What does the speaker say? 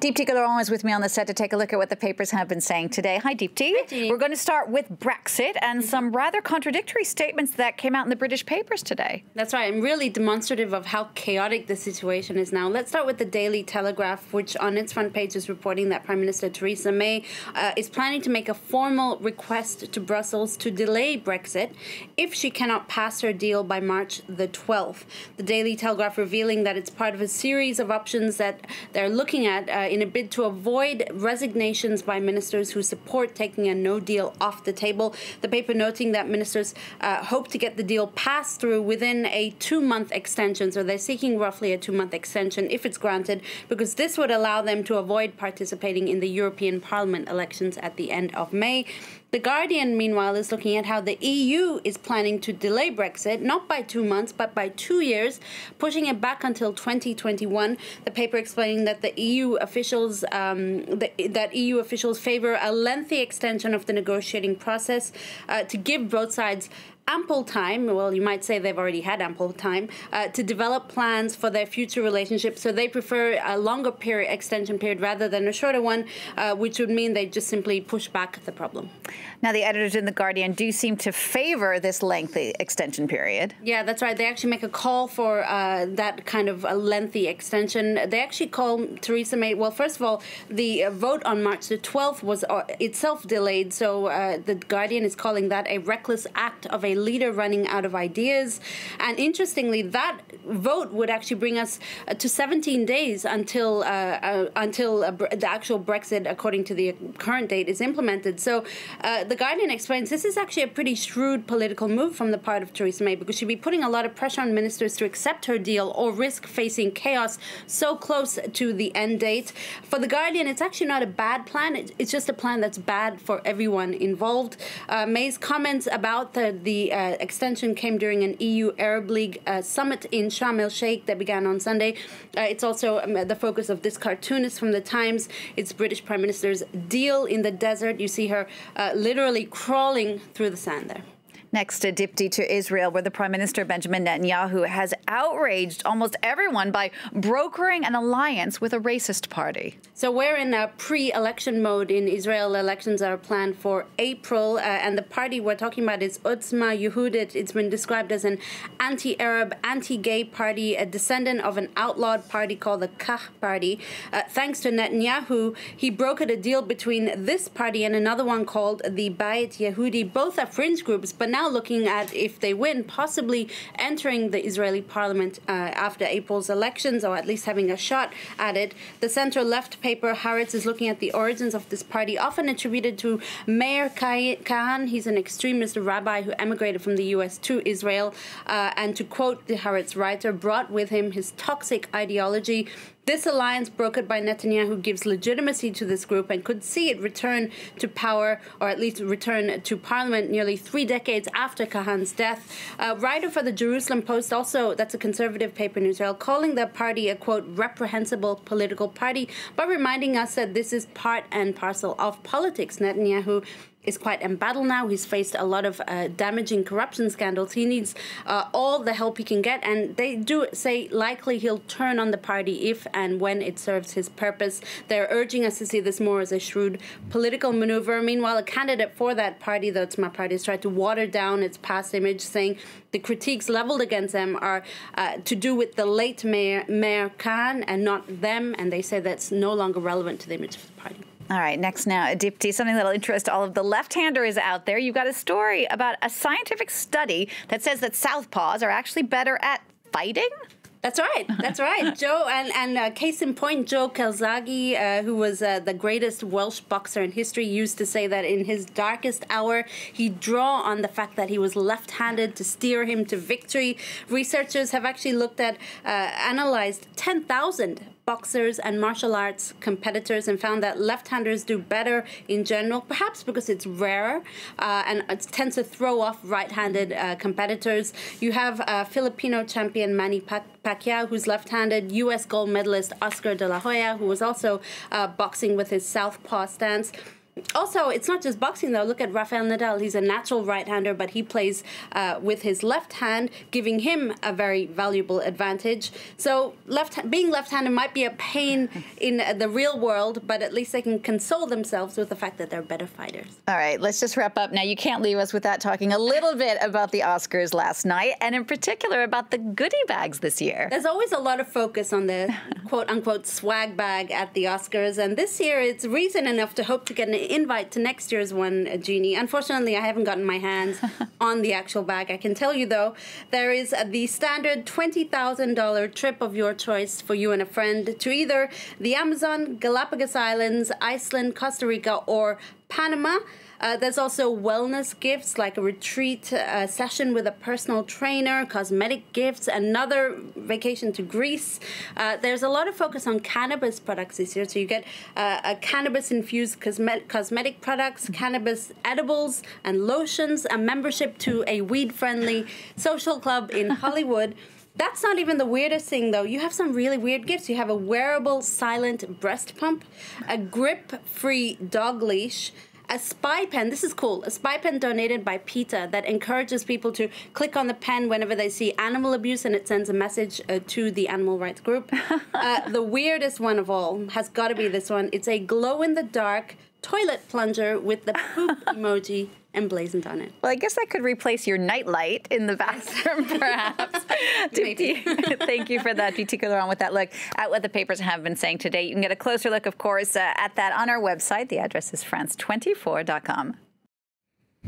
Deepti Galaron is with me on the set to take a look at what the papers have been saying today. Hi, Deepti. Hi, Jean. We're going to start with Brexit and some rather contradictory statements that came out in the British papers today. That's right, and really demonstrative of how chaotic the situation is now. Let's start with the Daily Telegraph, which on its front page is reporting that Prime Minister Theresa May is planning to make a formal request to Brussels to delay Brexit if she cannot pass her deal by March the 12th. The Daily Telegraph revealing that it's part of a series of options that they're looking at in a bid to avoid resignations by ministers who support taking a no deal off the table. The paper noting that ministers hope to get the deal passed through within a 2-month extension. So they're seeking roughly a 2-month extension if it's granted, because this would allow them to avoid participating in the European Parliament elections at the end of May. The Guardian, meanwhile, is looking at how the EU is planning to delay Brexit, not by 2 months, but by 2 years, pushing it back until 2021. The paper explaining that the EU officials, EU officials favor a lengthy extension of the negotiating process to give both sides ample time, well, you might say they've already had ample time, to develop plans for their future relationship. So they prefer a longer extension period rather than a shorter one, which would mean they just simply push back the problem. Now, the editors in The Guardian do seem to favor this lengthy extension period. Yeah, that's right. They actually make a call for that kind of a lengthy extension. They actually call Theresa May, well, first of all, the vote on March the 12th was itself delayed. So The Guardian is calling that a reckless act of a leader running out of ideas. And interestingly, that vote would actually bring us to 17 days until the actual Brexit, according to the current date, is implemented. So The Guardian explains this is actually a pretty shrewd political move from the part of Theresa May, because she'd be putting a lot of pressure on ministers to accept her deal or risk facing chaos so close to the end date. For The Guardian, it's actually not a bad plan. It's just a plan that's bad for everyone involved. May's comments about the extension came during an EU Arab League summit in Sharm el-Sheikh that began on Sunday. It's also the focus of this cartoonist from The Times. It's British Prime Minister's deal in the desert. You see her literally crawling through the sand there. Next to Deepti to Israel, where the Prime Minister Benjamin Netanyahu has outraged almost everyone by brokering an alliance with a racist party. So we're in a pre-election mode in Israel. Elections are planned for April, and the party we're talking about is Otzma Yehudit. It's been described as an anti-Arab, anti-gay party, a descendant of an outlawed party called the Kach party. Thanks to Netanyahu, he brokered a deal between this party and another one called the Bayit Yehudi. Both are fringe groups, but now looking at, if they win, possibly entering the Israeli parliament after April's elections, or at least having a shot at it. The center-left paper Haaretz is looking at the origins of this party, often attributed to Meir Kahan. He's an extremist rabbi who emigrated from the U.S. to Israel, and to quote the Haaretz writer, brought with him his toxic ideology. This alliance brokered by Netanyahu gives legitimacy to this group and could see it return to power, or at least return to parliament, nearly 3 decades after Kahan's death. A writer for the Jerusalem Post, also that's a conservative paper in Israel, calling the party a, quote, reprehensible political party, but reminding us that this is part and parcel of politics. Netanyahu is quite embattled now. He's faced a lot of damaging corruption scandals. He needs all the help he can get, and they do say likely he'll turn on the party if and when it serves his purpose. They're urging us to see this more as a shrewd political maneuver. Meanwhile, a candidate for that party, the Otzma party, has tried to water down its past image, saying the critiques leveled against them are to do with the late Meir Khan and not them, and they say that's no longer relevant to the image of the party. All right, next now, Deepti, something that'll interest all of the left-handers out there. You've got a story about a scientific study that says that southpaws are actually better at fighting? That's right. That's right. Joe, and case in point, Joe Calzaghe, who was the greatest Welsh boxer in history, used to say that in his darkest hour, he'd draw on the fact that he was left-handed to steer him to victory. Researchers have actually looked at, analyzed 10,000 boxers and martial arts competitors and found that left-handers do better in general, perhaps because it's rarer and it tends to throw off right-handed competitors. You have Filipino champion Manny Pacquiao, who's left-handed, U.S. gold medalist Oscar De La Hoya, who was also boxing with his southpaw stance. Also, it's not just boxing, though. Look at Rafael Nadal. He's a natural right-hander, but he plays with his left hand, giving him a very valuable advantage. So being left-handed might be a pain in the real world, but at least they can console themselves with the fact that they're better fighters. All right, let's just wrap up. Now, you can't leave us without talking a little bit about the Oscars last night, and in particular about the goodie bags this year. There's always a lot of focus on the quote-unquote swag bag at the Oscars, and this year it's reason enough to hope to get an invite to next year's one, Jeannie. Unfortunately, I haven't gotten my hands on the actual bag. I can tell you, though, there is the standard $20,000 trip of your choice for you and a friend to either the Amazon, Galapagos Islands, Iceland, Costa Rica, or Panama. There's also wellness gifts like a retreat session with a personal trainer, cosmetic gifts, another vacation to Greece. There's a lot of focus on cannabis products this year. So you get a cannabis-infused cosmetic products, cannabis edibles and lotions, a membership to a weed-friendly social club in Hollywood. That's not even the weirdest thing, though. You have some really weird gifts. You have a wearable silent breast pump, a grip-free dog leash, a spy pen. This is cool. A spy pen donated by PETA that encourages people to click on the pen whenever they see animal abuse, and it sends a message to the animal rights group. The weirdest one of all has got to be this one. It's a glow-in-the-dark toilet plunger with the poop emoji emblazoned on it. Well, I guess that could replace your nightlight in the bathroom, perhaps. Maybe. Thank you for that particular on with that look at what the papers have been saying today. You can get a closer look, of course, at that on our website. The address is France24.com.